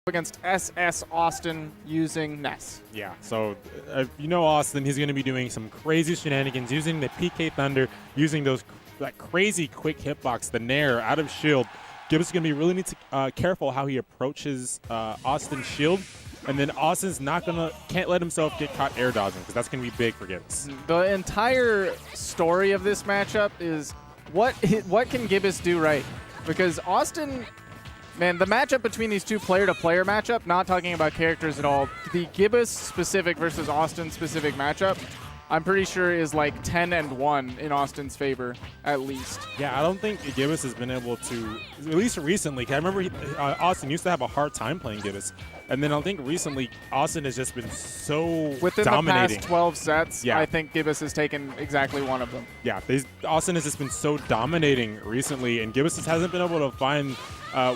against SS Awestin using Ness. Yeah, so you know Awestin, he's going to be doing some crazy shenanigans, using the PK Thunder, using that crazy quick hitbox, the Nair out of shield. Gibus is going to be really careful how he approaches Austin's shield. And then Austin's can't let himself get caught air dodging, because that's going to be big for Gibus. The entire story of this matchup is what can Gibus do right? Because Awestin, man, the matchup between these two player-to-player matchup, not talking about characters at all, the Gibus-specific versus Austin-specific matchup, I'm pretty sure is like 10-1 in Austin's favor, at least. Yeah, I don't think Gibus has been able to, at least recently, 'cause I remember Austin used to have a hard time playing Gibus. And then I think recently, Austin has just been so Within dominating. the past 12 sets, yeah. I think Gibus has taken exactly one of them. Yeah, Austin has just been so dominating recently, and Gibus just hasn't been able to find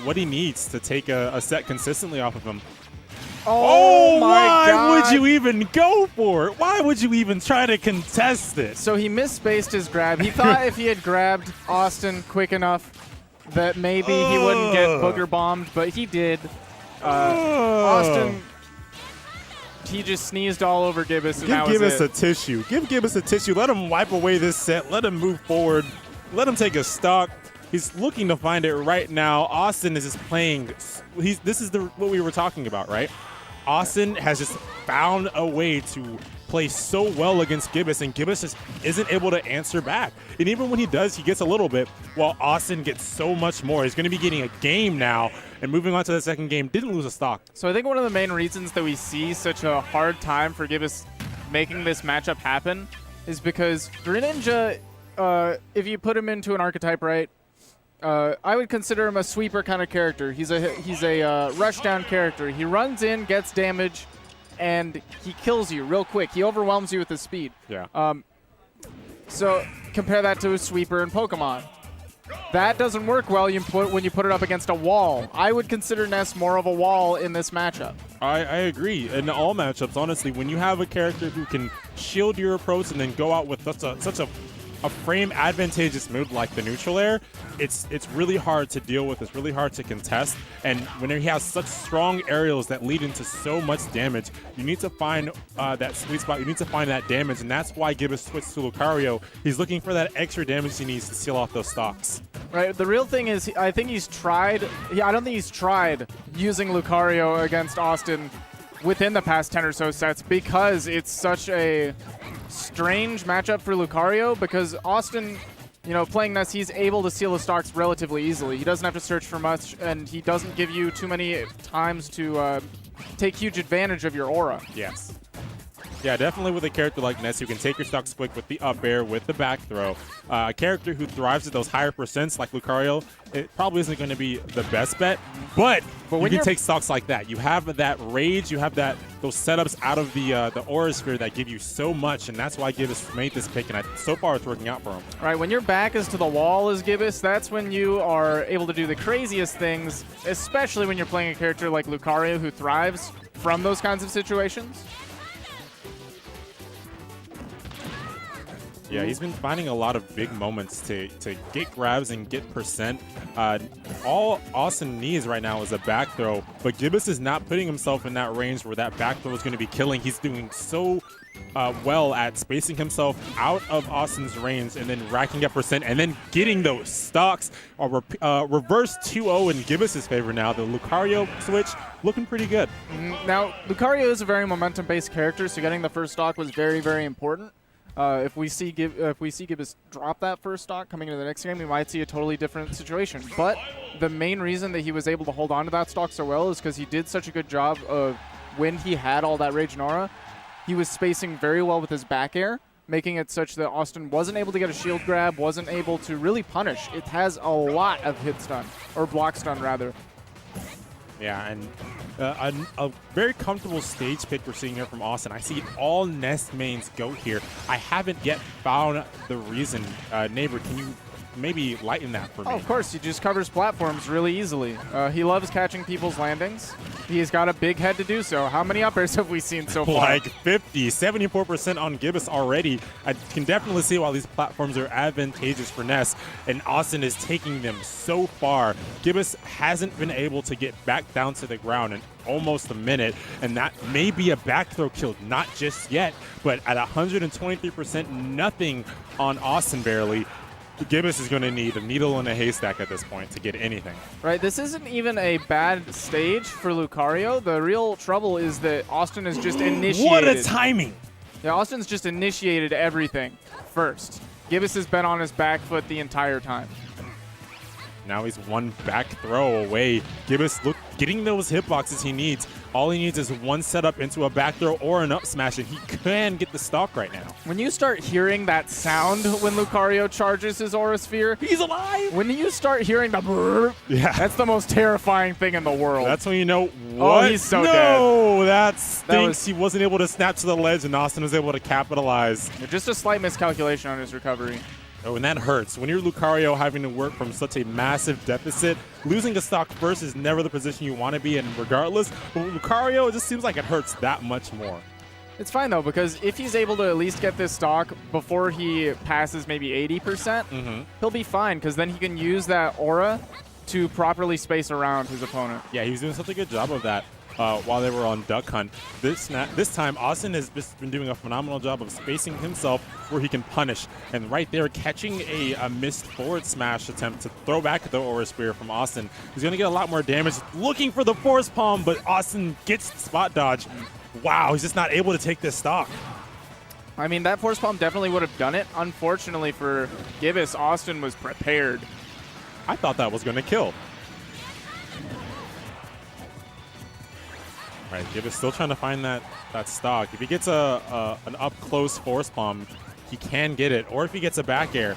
what he needs to take a set consistently off of him. Oh my why God. would you even go for it? Why would you even try to contest this? So he misspaced his grab. He thought if he had grabbed Austin quick enough that maybe he wouldn't get booger bombed, but he did. Austin, he just sneezed all over Gibus, and that was Give Gibus it. a tissue. Give Gibus a tissue. Let him wipe away this set. Let him move forward. Let him take a stock. He's looking to find it right now. Austin is just playing. This is what we were talking about, right? Austin has just found a way to play so well against Gibus, and Gibus just isn't able to answer back. And even when he does, he gets a little bit, while Austin gets so much more. He's going to be getting a game now, and moving on to the second game, didn't lose a stock. So I think one of the main reasons that we see such a hard time for Gibus making this matchup happen is because Greninja, if you put him into an archetype right, I would consider him a sweeper kind of character. He's a rush down character. He runs in, gets damage, and he kills you real quick. He overwhelms you with his speed. Yeah. So compare that to a sweeper in Pokemon. That doesn't work well when you put it up against a wall. I would consider Ness more of a wall in this matchup. I agree. In all matchups, honestly, when you have a character who can shield your approach and then go out with such a frame advantageous move like the neutral air, it's really hard to deal with. It's really hard to contest. And when he has such strong aerials that lead into so much damage, you need to find that sweet spot. You need to find that damage, and that's why Gibus switched to Lucario. He's looking for that extra damage he needs to seal off those stocks. Right. The real thing is, I think he's tried. I don't think he's tried using Lucario against Austin within the past 10 or so sets because it's such a strange matchup for Lucario, because Austin, playing Ness, he's able to seal the stocks relatively easily. He doesn't have to search for much, and he doesn't give you too many times to take huge advantage of your aura. Yes. Yeah, definitely with a character like Ness who can take your stocks quick with the up air, with the back throw. A character who thrives at those higher percents like Lucario, it probably isn't going to be the best bet, but you can take stocks like that. You have that rage, you have those setups out of the aura sphere that give you so much, and that's why Gibus made this pick, and so far it's working out for him. Right, when your back is to the wall as Gibus, that's when you are able to do the craziest things, especially when you're playing a character like Lucario who thrives from those kinds of situations. Yeah, he's been finding a lot of big moments to get grabs and get percent. All Austin needs right now is a back throw, but Gibus is not putting himself in that range where that back throw is going to be killing. He's doing so well at spacing himself out of Austin's range and then racking up percent and then getting those stocks. Reverse 2-0 in Gibus's favor now. The Lucario switch looking pretty good. Now, Lucario is a very momentum-based character, so getting the first stock was very, very important. If we see Gibus drop that first stock coming into the next game, we might see a totally different situation. But the main reason that he was able to hold on to that stock so well is because he did such a good job of, when he had all that rage and aura, he was spacing very well with his back air, making it such that Austin wasn't able to get a shield grab, wasn't able to really punish. It has a lot of hit stun, or block stun rather. Yeah, and a very comfortable stage pick we're seeing here from Austin. I see all Ness mains go here. I haven't yet found the reason. Neighbor, can you maybe lighten that for me. Oh, of course, he just covers platforms really easily. He loves catching people's landings. He's got a big head to do so. How many up airs have we seen so far? Like 50, 74% on Gibus already. I can definitely see why these platforms are advantageous for Ness, and Awestin is taking them so far. Gibus hasn't been able to get back down to the ground in almost a minute, and that may be a back throw kill, not just yet, but at 123%, nothing on Awestin barely. Gibus is going to need a needle in a haystack at this point to get anything. Right, this isn't even a bad stage for Lucario. The real trouble is that Awestin has just initiated. What a timing! Yeah, Austin's just initiated everything first. Gibus has been on his back foot the entire time. Now he's one back throw away. Gibus getting those hitboxes he needs. All he needs is one setup into a back throw or an up smash, and he can get the stock right now. When you start hearing that sound when Lucario charges his Aura Sphere, He's alive! when you start hearing the brrr, Yeah. that's the most terrifying thing in the world. That's when you know what? He's so no, that stinks. was- He wasn't able to snap to the ledge, and Awestin was able to capitalize. Just a slight miscalculation on his recovery. Oh, and that hurts. When you're Lucario having to work from such a massive deficit, losing a stock first is never the position you want to be in regardless. But with Lucario, it just seems like it hurts that much more. It's fine, though, because if he's able to at least get this stock before he passes maybe 80%, he'll be fine, because then he can use that aura to properly space around his opponent. Yeah, he was doing such a good job of that while they were on Duck Hunt. This time, Awestin has just been doing a phenomenal job of spacing himself where he can punish. And right there, catching a missed forward smash attempt to throw back the Aura Spear from Awestin. He's going to get a lot more damage. Looking for the Force Palm, but Awestin gets the spot dodge. Wow, he's just not able to take this stock. I mean, that Force Palm definitely would have done it. Unfortunately for Gibus, Awestin was prepared. I thought that was going to kill. Right, Gibus still trying to find that stock. If he gets an up-close Force Palm, he can get it. Or if he gets a back air.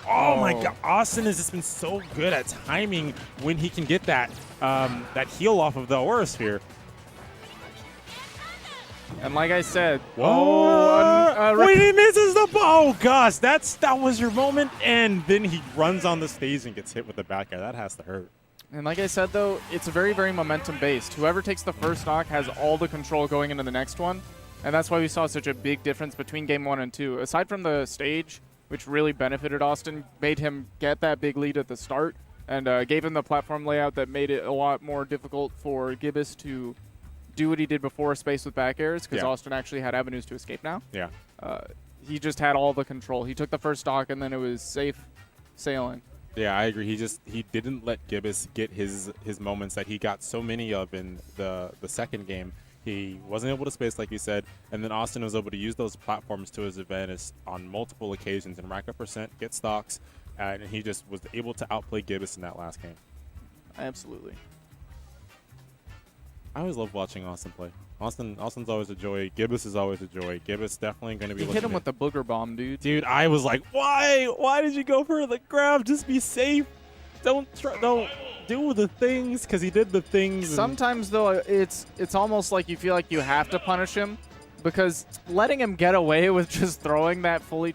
Oh my God, Awestin has just been so good at timing when he can get that heal off of the Aura Sphere. And like I said, Wait, he misses the ball. Oh gosh, that was your moment, and then he runs on the stage and gets hit with the back air. That has to hurt. And like I said, though, it's very, very momentum-based. Whoever takes the first stock has all the control going into the next one, and that's why we saw such a big difference between Game 1 and 2. Aside from the stage, which really benefited Awestin, made him get that big lead at the start, and gave him the platform layout that made it a lot more difficult for Gibus to do what he did before, space with back airs, because Awestin actually had avenues to escape now. Yeah. He just had all the control. He took the first stock, and then it was safe sailing. Yeah, I agree. He didn't let Gibus get his moments that he got so many of in the second game. He wasn't able to space, like you said, and then Awestin was able to use those platforms to his advantage on multiple occasions and rack up percent, get stocks, and he just was able to outplay Gibus in that last game. Absolutely. I always love watching Awestin play. Austin's always a joy. Gibus is always a joy. Gibus definitely going to be. You hit him with the booger bomb, dude. Dude, I was like, why? Why did you go for the grab? Just be safe. Don't do the things, because he did the things. Sometimes though, it's almost like you feel like you have to punish him, because letting him get away with just throwing that fully